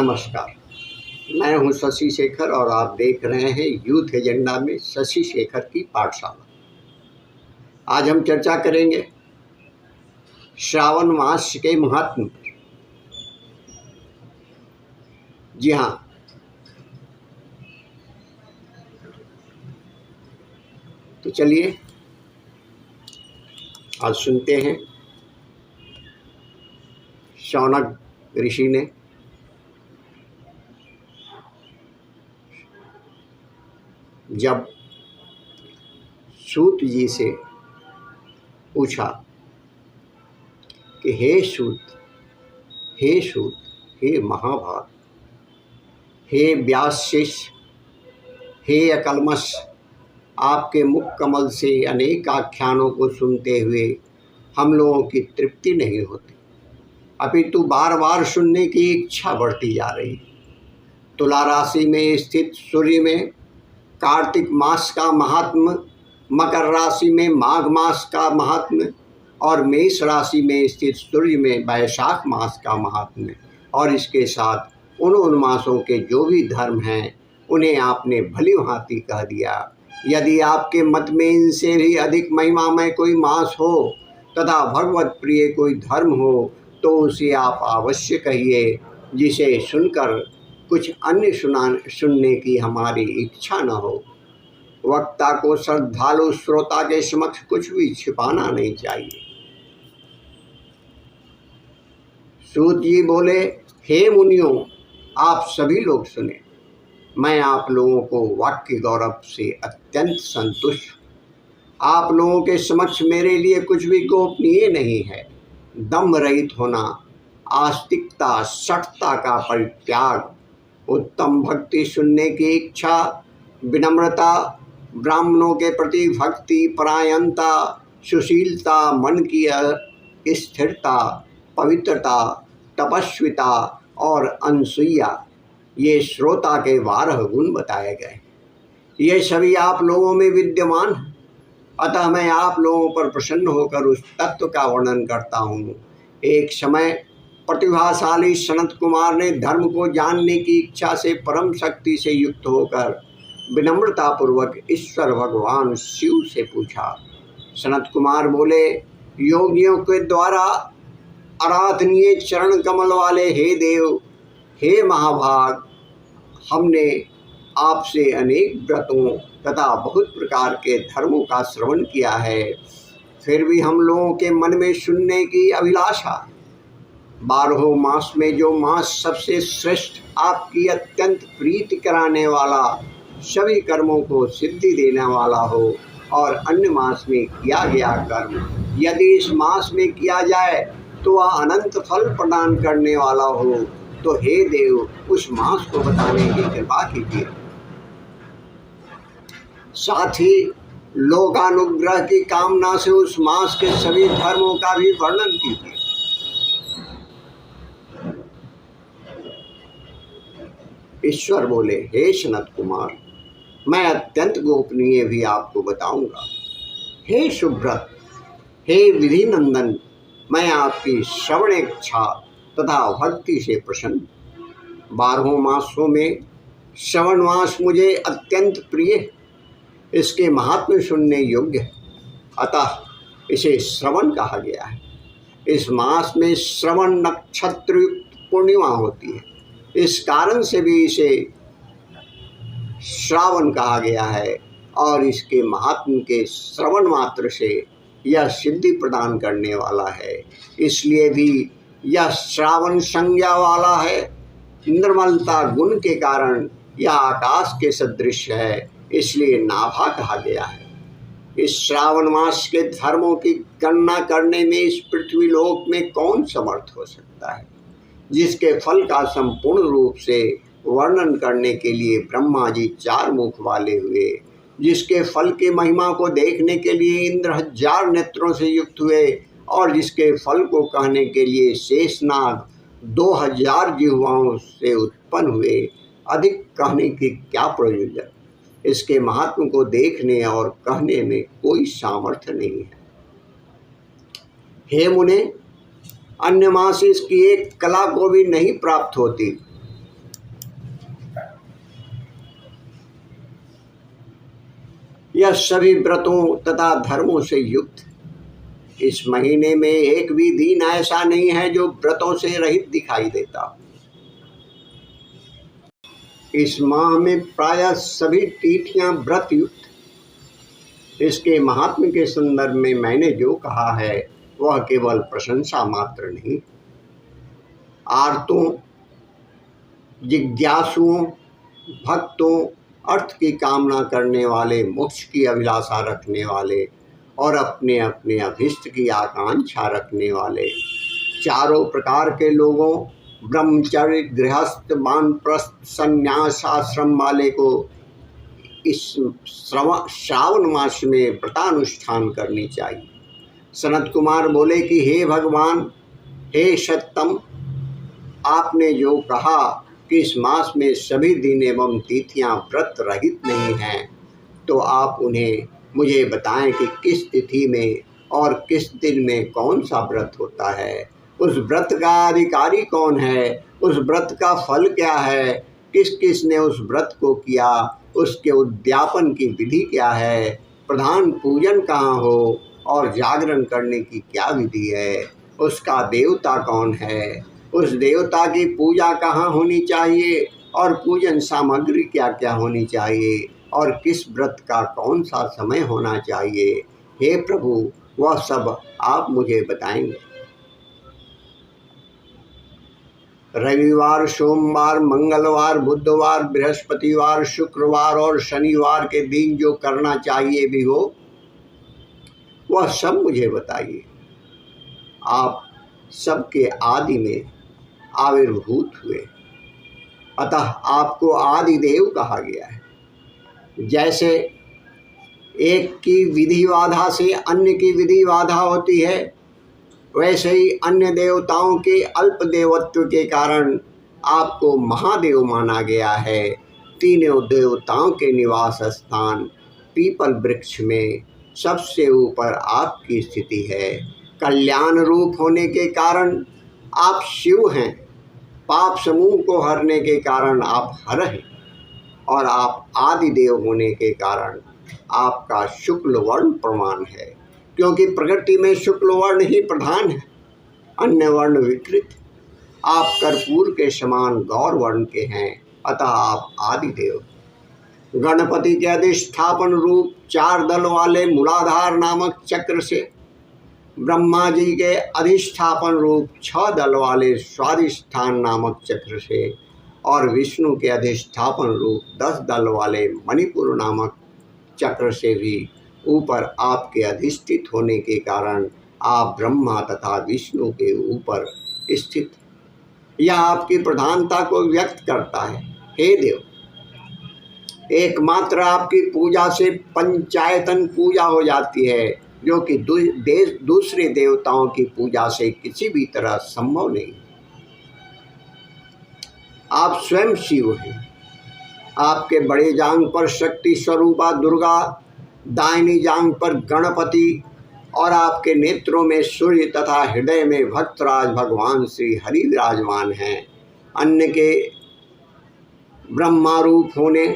नमस्कार, मैं हूं शशि शेखर और आप देख रहे हैं यूथ एजेंडा में शशि शेखर की पाठशाला। आज हम चर्चा करेंगे श्रावण मास के महात्म पर। जी हाँ, तो चलिए आज सुनते हैं शौनक ऋषि ने जब सूत जी से पूछा कि हे सूत, हे महाभाग, हे व्यास शिष्य, हे अकल्मष, आपके मुख कमल से अनेक आख्यानों को सुनते हुए हम लोगों की तृप्ति नहीं होती, अपितु बार बार सुनने की इच्छा बढ़ती जा रही है। तुला राशि में स्थित सूर्य में कार्तिक मास का महात्म, मकर राशि में माघ मास का महात्म और मेष राशि में स्थित सूर्य में वैशाख मास का महात्म, और इसके साथ उन मासों के जो भी धर्म हैं उन्हें आपने भली भांति कह दिया। यदि आपके मत में इनसे भी अधिक महिमामय कोई मास हो तथा भगवत प्रिय कोई धर्म हो तो उसे आप अवश्य कहिए, जिसे सुनकर कुछ अन्य सुनने की हमारी इच्छा न हो। वक्ता को श्रद्धालु श्रोता के समक्ष कुछ भी छिपाना नहीं चाहिए। सूत जी बोले, हे मुनियों, आप सभी लोग सुने, मैं आप लोगों को वाक्य गौरव से अत्यंत संतुष्ट। आप लोगों के समक्ष मेरे लिए कुछ भी गोपनीय नहीं है। दम्भ रहित होना, आस्तिकता, सठता का परित्याग, उत्तम भक्ति सुनने की इच्छा, विनम्रता, ब्राह्मणों के प्रति भक्ति परायणता, सुशीलता, मन की स्थिरता, पवित्रता, तपस्विता और अनसूया, ये श्रोता के 12 गुण बताए गए। ये सभी आप लोगों में विद्यमान हैं। अतः मैं आप लोगों पर प्रसन्न होकर उस तत्व का वर्णन करता हूँ। एक समय प्रतिभाशाली सनत कुमार ने धर्म को जानने की इच्छा से परम शक्ति से युक्त होकर विनम्रतापूर्वक ईश्वर भगवान शिव से पूछा। सनत कुमार बोले, योगियों के द्वारा आराधनीय चरण कमल वाले हे देव, हे महाभाग, हमने आपसे अनेक व्रतों तथा बहुत प्रकार के धर्मों का श्रवण किया है, फिर भी हम लोगों के मन में सुनने की अभिलाषा। 12 मास में जो मास सबसे श्रेष्ठ, आपकी अत्यंत प्रीति कराने वाला, सभी कर्मों को सिद्धि देने वाला हो, और अन्य मास में किया गया कर्म यदि इस मास में किया जाए तो वह अनंत फल प्रदान करने वाला हो, तो हे देव, उस मास को बताने की कृपा कीजिए। साथ ही लोकानुग्रह की कामना से उस मास के सभी धर्मों का भी वर्णन कीजिए। ईश्वर बोले, हे सनत कुमार, मैं अत्यंत गोपनीय भी आपको बताऊंगा। हे सुब्रत, हे विधि नंदन, मैं आपकी श्रवण इच्छा तथा भक्ति से प्रसन्न। 12 मासों में श्रवण मास मुझे अत्यंत प्रिय है। इसके महात्म्य सुनने योग्य है, अतः इसे श्रवण कहा गया है। इस मास में श्रवण नक्षत्र युक्त पूर्णिमा होती है, इस कारण से भी इसे श्रावण कहा गया है, और इसके महात्म्य के श्रवण मात्र से यह सिद्धि प्रदान करने वाला है। इसलिए भी यह श्रावण संज्ञा वाला है। निर्मलता गुण के कारण यह आकाश के सदृश है, इसलिए नाभा कहा गया है। इस श्रावण मास के धर्मों की गणना करने में इस पृथ्वी लोक में कौन समर्थ हो सकता है, जिसके फल का संपूर्ण रूप से वर्णन करने के लिए ब्रह्मा जी 4 मुख वाले हुए, जिसके फल की महिमा को देखने के लिए इंद्र 1000 नेत्रों से युक्त हुए, और जिसके फल को कहने के लिए शेषनाग 2000 जिह्वाओं से उत्पन्न हुए। अधिक कहने की क्या प्रयोजन, इसके महात्म को देखने और कहने में कोई सामर्थ्य नहीं है। हे मुने, अन्य मास इसकी एक कला को भी नहीं प्राप्त होती। यह सभी व्रतों तथा धर्मों से युक्त। इस महीने में एक भी दिन ऐसा नहीं है जो व्रतों से रहित दिखाई देता। इस माह में प्रायः सभी तिथियां व्रत युक्त। इसके महात्म्य के संदर्भ में मैंने जो कहा है वह केवल प्रशंसा मात्र नहीं, आर्तों, जिज्ञासुओं, भक्तों, अर्थ की कामना करने वाले, मोक्ष की अभिलाषा रखने वाले और अपने अपने अभिष्ट की आकांक्षा रखने वाले चारों प्रकार के लोगों, ब्रह्मचर्य, गृहस्थ, वानप्रस्थ, संन्यास आश्रम वाले को इस श्रावण मास में व्रतानुष्ठान करनी चाहिए। सनत कुमार बोले कि हे भगवान, हे सत्यम, आपने जो कहा कि इस मास में सभी दिन एवं तिथियां व्रत रहित नहीं हैं, तो आप उन्हें मुझे बताएं कि किस तिथि में और किस दिन में कौन सा व्रत होता है, उस व्रत का अधिकारी कौन है, उस व्रत का फल क्या है, किस किस ने उस व्रत को किया, उसके उद्यापन की विधि क्या है, प्रधान पूजन कहाँ हो और जागरण करने की क्या विधि है, उसका देवता कौन है, उस देवता की पूजा कहाँ होनी चाहिए और पूजन सामग्री क्या क्या होनी चाहिए और किस व्रत का कौन सा समय होना चाहिए। हे प्रभु, वह सब आप मुझे बताएंगे। रविवार, सोमवार, मंगलवार, बुधवार, बृहस्पतिवार, शुक्रवार और शनिवार के दिन जो करना चाहिए भी हो, वह सब मुझे बताइए। आप सबके आदि में आविर्भूत हुए, अतः आपको आदि देव कहा गया है। जैसे एक की विधि बाधा से अन्य की विधि बाधा होती है, वैसे ही अन्य देवताओं के अल्प देवत्व के कारण आपको महादेव माना गया है। तीनों देवताओं के निवास स्थान पीपल वृक्ष में सबसे ऊपर आपकी स्थिति है। कल्याण रूप होने के कारण आप शिव हैं, पाप समूह को हरने के कारण आप हर हैं और आप आदिदेव होने के कारण आपका शुक्ल वर्ण प्रमाण है, क्योंकि प्रकृति में शुक्ल वर्ण ही प्रधान है, अन्य वर्ण विकृत। आप कर्पूर के समान गौर वर्ण के हैं, अतः आप आदिदेव। गणपति के अधिष्ठापन रूप 4 दल वाले मूलाधार नामक चक्र से, ब्रह्मा जी के अधिष्ठापन रूप 6 दल वाले स्वादिष्ठान नामक चक्र से और विष्णु के अधिष्ठापन रूप 10 दल वाले मणिपुर नामक चक्र से भी ऊपर आपके अधिष्ठित होने के कारण आप ब्रह्मा तथा विष्णु के ऊपर स्थित। यह आपकी प्रधानता को व्यक्त करता है। हे देव, एकमात्र आपकी पूजा से पंचायतन पूजा हो जाती है, जो कि दूसरे देवताओं की पूजा से किसी भी तरह संभव नहीं। आप स्वयं शिव हैं। आपके बड़े जांग पर शक्ति स्वरूपा दुर्गा, दाहिनी जांग पर गणपति और आपके नेत्रों में सूर्य तथा हृदय में भक्तराज भगवान श्री हरि विराजमान हैं। अन्य के ब्रह्मा रूप होने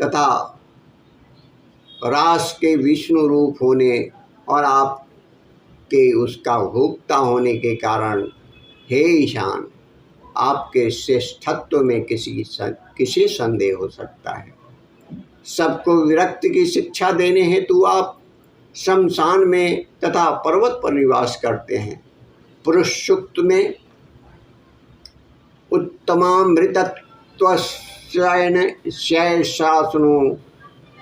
तथा रास के विष्णु रूप होने और आपके उसका भोक्ता होने के कारण, हे ईशान, आपके श्रेष्ठत्व में किसी संदेह हो सकता है। सबको विरक्त की शिक्षा देने हेतु आप शमशान में तथा पर्वत पर निवास करते हैं। पुरुष सूक्त में उत्तमामृतत्व शासनो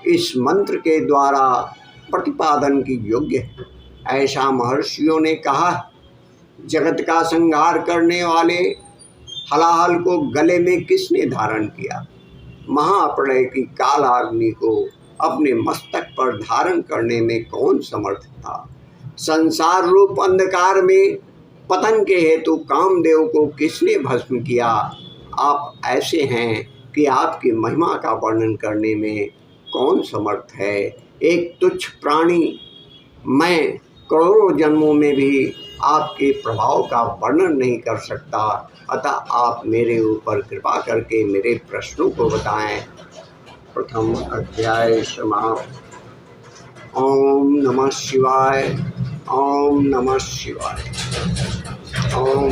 इस मंत्र के द्वारा प्रतिपादन की योग्य है। ऐसा महर्षियों ने कहा। जगत का संहार करने वाले हलाहल को गले में किसने धारण किया? महाप्रलय की कालाग्नि को अपने मस्तक पर धारण करने में कौन समर्थ था? संसार रूप अंधकार में पतन के हेतु कामदेव को किसने भस्म किया? आप ऐसे हैं कि आपकी महिमा का वर्णन करने में कौन समर्थ है? एक तुच्छ प्राणी मैं करोड़ों जन्मों में भी आपके प्रभाव का वर्णन नहीं कर सकता, अतः आप मेरे ऊपर कृपा करके मेरे प्रश्नों को बताएं। प्रथम अध्याय समाप्त। ओम नमः शिवाय। ओम नमः शिवाय। ओम